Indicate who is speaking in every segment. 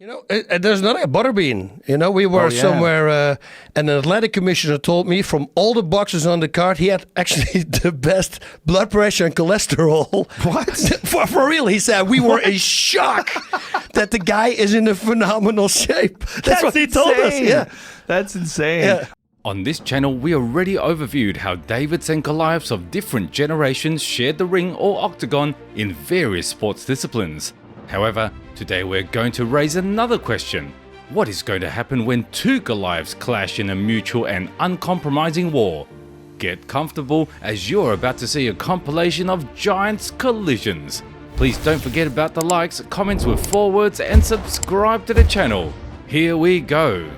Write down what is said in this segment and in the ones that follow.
Speaker 1: There's another Butterbean. We were somewhere, and an athletic commissioner told me from all the boxes on the card, he had actually the best blood pressure and cholesterol.
Speaker 2: What?
Speaker 1: For real, he said. We were in shock that the guy is in a phenomenal shape. That's what he told us. Yeah.
Speaker 2: That's insane.
Speaker 1: Yeah.
Speaker 3: On this channel, we already overviewed how Davids and Goliaths of different generations shared the ring or octagon in various sports disciplines. However, today we're going to raise another question. What is going to happen when two Goliaths clash in a mutual and uncompromising war? Get comfortable as you're about to see a compilation of giants collisions. Please don't forget about the likes, comments with forewords, and subscribe to the channel. Here we go.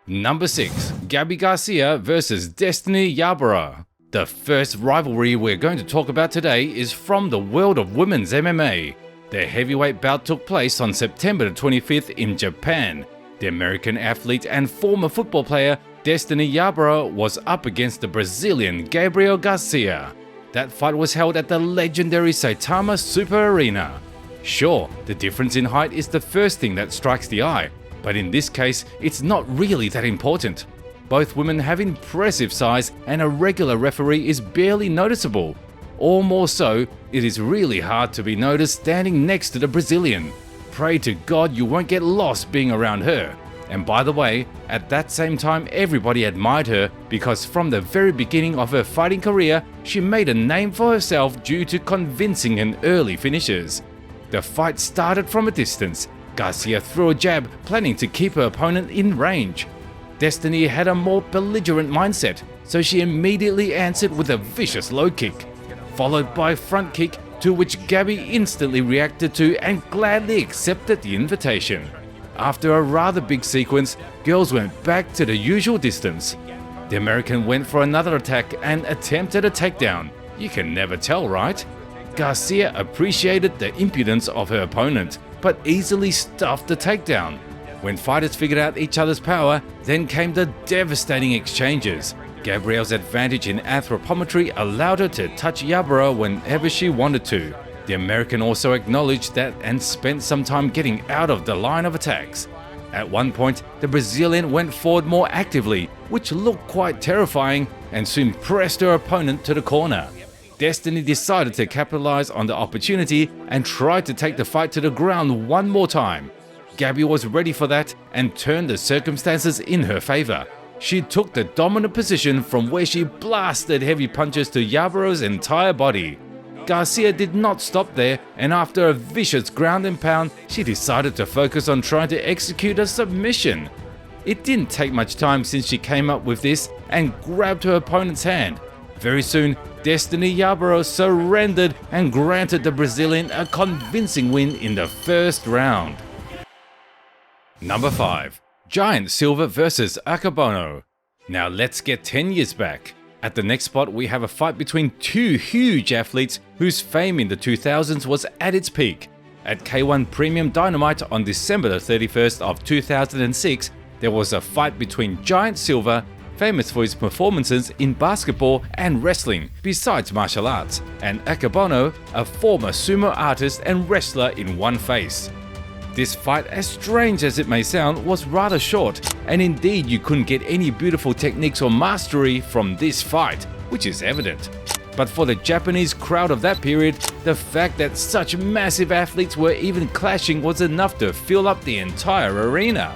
Speaker 3: Number 6. Gabi Garcia versus Destanie Yarborough. The first rivalry we're going to talk about today is from the world of women's MMA. The heavyweight bout took place on September 25th in Japan. The American athlete and former football player Destanie Yarborough was up against the Brazilian Gabriel Garcia. That fight was held at the legendary Saitama Super Arena. Sure, the difference in height is the first thing that strikes the eye, but in this case, it's not really that important. Both women have impressive size and a regular referee is barely noticeable. Or more so, it is really hard to be noticed standing next to the Brazilian. Pray to God you won't get lost being around her. And by the way, at that same time everybody admired her because from the very beginning of her fighting career, she made a name for herself due to convincing and early finishes. The fight started from a distance. Garcia threw a jab, planning to keep her opponent in range. Destanie had a more belligerent mindset, so she immediately answered with a vicious low kick, followed by a front kick to which Gabi instantly reacted to and gladly accepted the invitation. After a rather big sequence, girls went back to the usual distance. The American went for another attack and attempted a takedown. You can never tell, right? Garcia appreciated the impudence of her opponent, but easily stuffed the takedown. When fighters figured out each other's power, then came the devastating exchanges. Gabrielle's advantage in anthropometry allowed her to touch Yarborough whenever she wanted to. The American also acknowledged that and spent some time getting out of the line of attacks. At one point, the Brazilian went forward more actively, which looked quite terrifying, and soon pressed her opponent to the corner. Destanie decided to capitalize on the opportunity and tried to take the fight to the ground one more time. Gabi was ready for that and turned the circumstances in her favor. She took the dominant position from where she blasted heavy punches to Yarborough's entire body. Garcia did not stop there, and after a vicious ground and pound, she decided to focus on trying to execute a submission. It didn't take much time since she came up with this and grabbed her opponent's hand. Very soon, Destanie Yarborough surrendered and granted the Brazilian a convincing win in the first round. Number 5. Giant Silva versus Akebono. Now let's get 10 years back. At the next spot we have a fight between two huge athletes whose fame in the 2000s was at its peak. At K1 Premium Dynamite on December 31st of 2006, there was a fight between Giant Silva, famous for his performances in basketball and wrestling besides martial arts, and Akebono, a former sumo artist and wrestler in one face. This fight, as strange as it may sound, was rather short, and indeed you couldn't get any beautiful techniques or mastery from this fight, which is evident. But for the Japanese crowd of that period, the fact that such massive athletes were even clashing was enough to fill up the entire arena.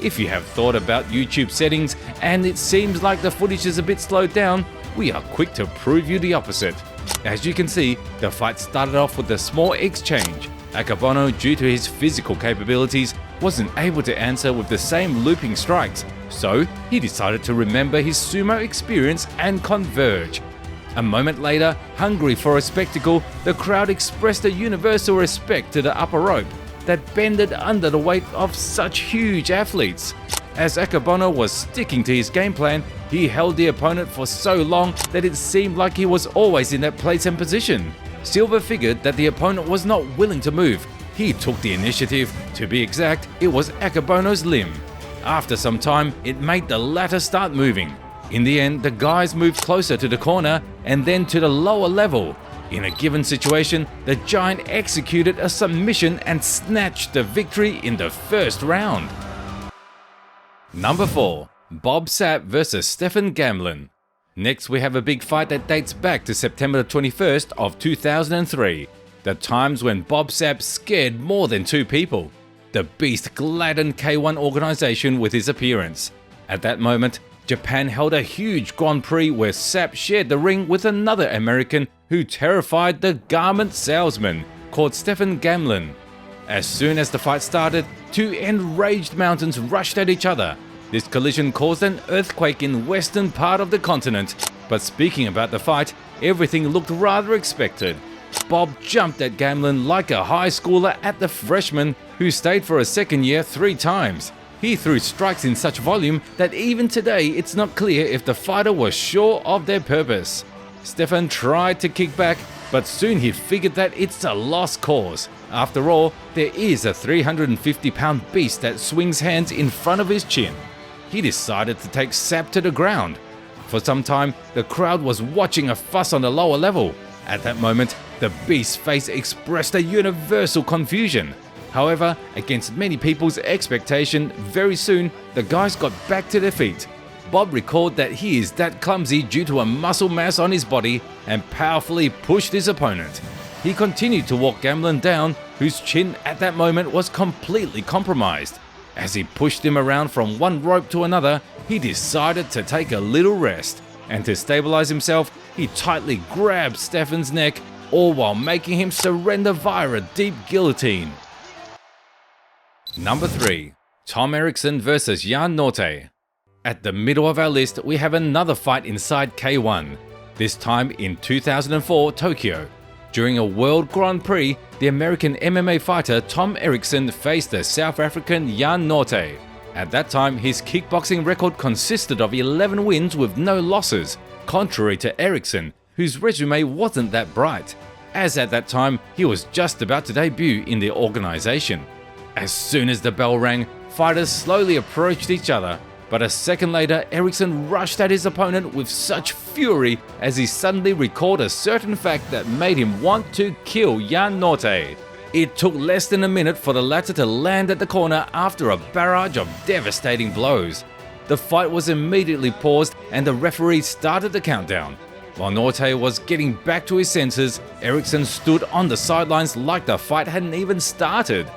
Speaker 3: If you have thought about YouTube settings and it seems like the footage is a bit slowed down, we are quick to prove you the opposite. As you can see, the fight started off with a small exchange. Akebono, due to his physical capabilities, wasn't able to answer with the same looping strikes, so he decided to remember his sumo experience and converge. A moment later, hungry for a spectacle, the crowd expressed a universal respect to the upper rope that bended under the weight of such huge athletes. As Akebono was sticking to his game plan, he held the opponent for so long that it seemed like he was always in that place and position. Silva figured that the opponent was not willing to move. He took the initiative. To be exact, it was Akebono's limb. After some time, it made the latter start moving. In the end, the guys moved closer to the corner and then to the lower level. In a given situation, the giant executed a submission and snatched the victory in the first round. Number 4. Bob Sapp vs Stefan Gamlin. Next we have a big fight that dates back to September 21st of 2003, the times when Bob Sapp scared more than 2 people. The Beast gladdened K1 organization with his appearance. At that moment, Japan held a huge Grand Prix where Sapp shared the ring with another American who terrified the garment salesman, called Stefan Gamlin. As soon as the fight started, 2 enraged mountains rushed at each other. This collision caused an earthquake in western part of the continent. But speaking about the fight, everything looked rather expected. Bob jumped at Gamlin like a high schooler at the freshman who stayed for a second year 3 times. He threw strikes in such volume that even today it's not clear if the fighter was sure of their purpose. Stefan tried to kick back, but soon he figured that it's a lost cause. After all, there is a 350-pound beast that swings hands in front of his chin. He decided to take Sapp to the ground. For some time, the crowd was watching a fuss on the lower level. At that moment, the beast's face expressed a universal confusion. However, against many people's expectation, very soon, the guys got back to their feet. Bob recalled that he is that clumsy due to a muscle mass on his body and powerfully pushed his opponent. He continued to walk Gamlin down, whose chin at that moment was completely compromised. As he pushed him around from one rope to another, he decided to take a little rest, and to stabilize himself, he tightly grabbed Stefan's neck, all while making him surrender via a deep guillotine. Number 3. Tom Erickson vs Jan Nortje. At the middle of our list, we have another fight inside K1, this time in 2004 Tokyo. During a World Grand Prix, the American MMA fighter Tom Erickson faced the South African Jan Nortje. At that time, his kickboxing record consisted of 11 wins with no losses, contrary to Erickson, whose resume wasn't that bright, as at that time he was just about to debut in the organization. As soon as the bell rang, fighters slowly approached each other, but a second later Erickson rushed at his opponent with such fury as he suddenly recalled a certain fact that made him want to kill Jan Nortje. It took less than a minute for the latter to land at the corner after a barrage of devastating blows. The fight was immediately paused and the referee started the countdown. While Nortje was getting back to his senses, Erickson stood on the sidelines like the fight hadn't even started.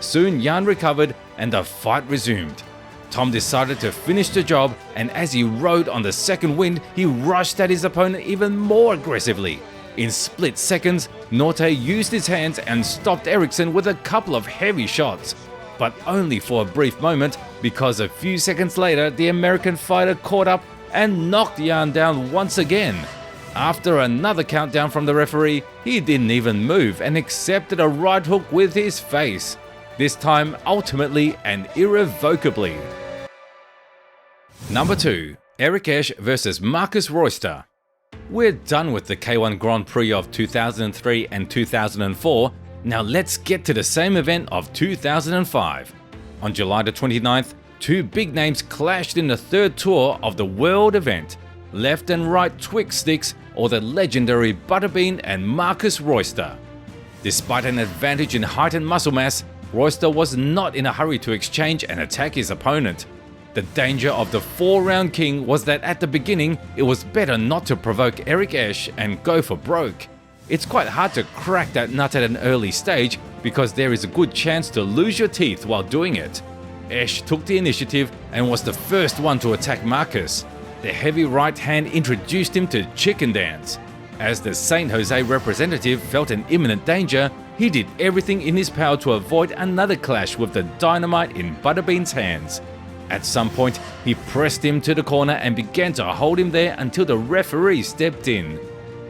Speaker 3: Soon Jan recovered and the fight resumed. Tom decided to finish the job, and as he rode on the second wind, he rushed at his opponent even more aggressively. In split seconds, Nortje used his hands and stopped Erickson with a couple of heavy shots. But only for a brief moment, because a few seconds later the American fighter caught up and knocked Jan down once again. After another countdown from the referee, he didn't even move and accepted a right hook with his face. This time ultimately and irrevocably. Number 2. Eric Esch vs Marcus Royster. We're done with the K1 Grand Prix of 2003 and 2004, now let's get to the same event of 2005. On July the 29th, 2 big names clashed in the third tour of the world event, left and right Twix sticks or the legendary Butterbean and Marcus Royster. Despite an advantage in height and muscle mass, Royster was not in a hurry to exchange and attack his opponent. The danger of the 4-round king was that at the beginning, it was better not to provoke Eric Esch and go for broke. It's quite hard to crack that nut at an early stage because there is a good chance to lose your teeth while doing it. Esch took the initiative and was the first one to attack Marcus. The heavy right hand introduced him to chicken dance. As the San Jose representative felt an imminent danger, he did everything in his power to avoid another clash with the dynamite in Butterbean's hands. At some point, he pressed him to the corner and began to hold him there until the referee stepped in.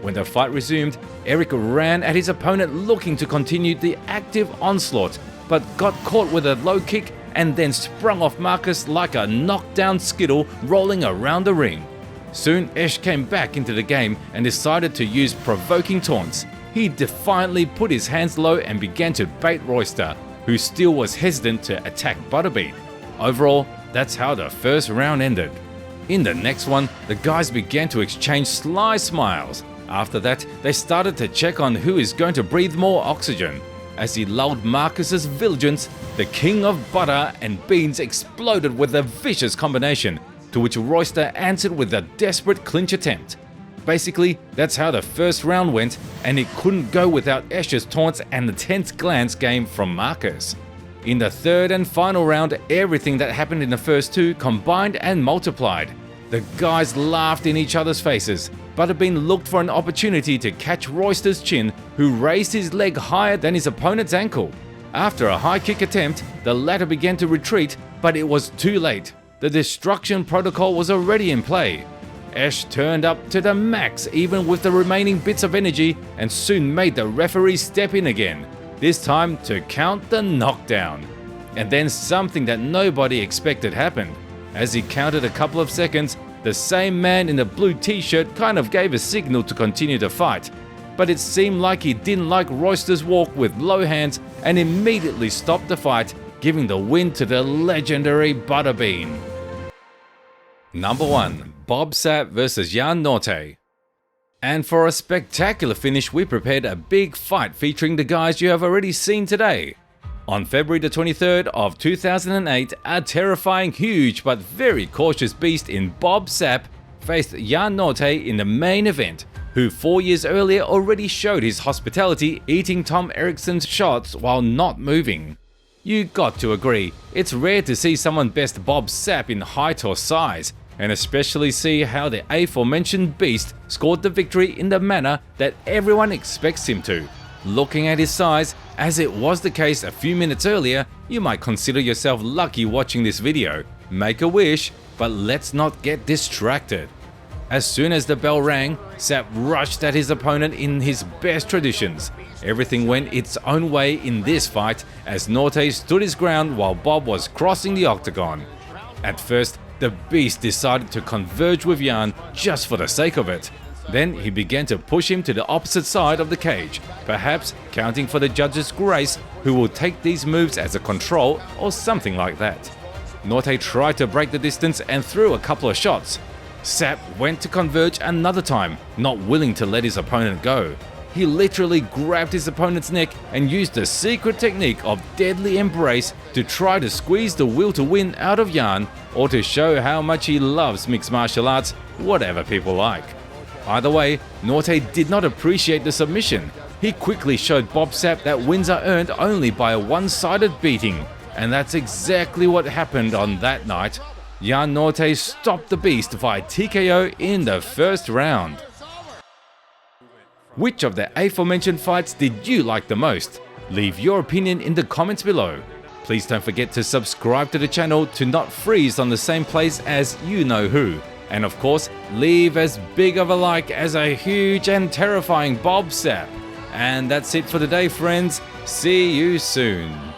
Speaker 3: When the fight resumed, Eric ran at his opponent looking to continue the active onslaught, but got caught with a low kick and then sprung off Marcus like a knockdown skittle rolling around the ring. Soon Esch came back into the game and decided to use provoking taunts. He defiantly put his hands low and began to bait Royster, who still was hesitant to attack Butterbean. Overall, that's how the first round ended. In the next one, the guys began to exchange sly smiles. After that, they started to check on who is going to breathe more oxygen. As he lulled Marcus's vigilance, the king of butter and beans exploded with a vicious combination, to which Royster answered with a desperate clinch attempt. Basically, that's how the first round went, and it couldn't go without Esch's taunts and the tense glance game from Marcus. In the third and final round, everything that happened in the first two combined and multiplied. The guys laughed in each other's faces. Butterbean looked for an opportunity to catch Royster's chin, who raised his leg higher than his opponent's ankle. After a high kick attempt, the latter began to retreat, but it was too late. The destruction protocol was already in play. Esch turned up to the max even with the remaining bits of energy and soon made the referee step in again, this time to count the knockdown. And then something that nobody expected happened. As he counted a couple of seconds, the same man in the blue t-shirt kind of gave a signal to continue the fight, but it seemed like he didn't like Royster's walk with low hands and immediately stopped the fight, giving the win to the legendary Butterbean. Number 1. Bob Sapp vs Jan Nortje. And for a spectacular finish, we prepared a big fight featuring the guys you have already seen today. On February the 23rd of 2008, a terrifying, huge but very cautious beast in Bob Sapp faced Jan Nortje in the main event, who 4 years earlier already showed his hospitality eating Tom Erickson's shots while not moving. You got to agree, it's rare to see someone best Bob Sapp in height or size, and especially see how the aforementioned beast scored the victory in the manner that everyone expects him to. Looking at his size, as it was the case a few minutes earlier, you might consider yourself lucky watching this video. Make a wish, but let's not get distracted. As soon as the bell rang, Sapp rushed at his opponent in his best traditions. Everything went its own way in this fight as Nortje stood his ground while Bob was crossing the octagon. At first, the beast decided to converge with Jan just for the sake of it. Then he began to push him to the opposite side of the cage, perhaps counting for the judge's grace, who will take these moves as a control or something like that. Nortje tried to break the distance and threw a couple of shots. Sapp went to converge another time, not willing to let his opponent go. He literally grabbed his opponent's neck and used the secret technique of deadly embrace to try to squeeze the will to win out of Jan, or to show how much he loves mixed martial arts, whatever people like. Either way, Nortje did not appreciate the submission. He quickly showed Bob Sapp that wins are earned only by a one-sided beating, and that's exactly what happened on that night. Jan Nortje stopped the beast via TKO in the first round. Which of the aforementioned fights did you like the most? Leave your opinion in the comments below. Please don't forget to subscribe to the channel to not freeze on the same place as you know who. And of course, leave as big of a like as a huge and terrifying Bob Sapp. And that's it for today, friends. See you soon.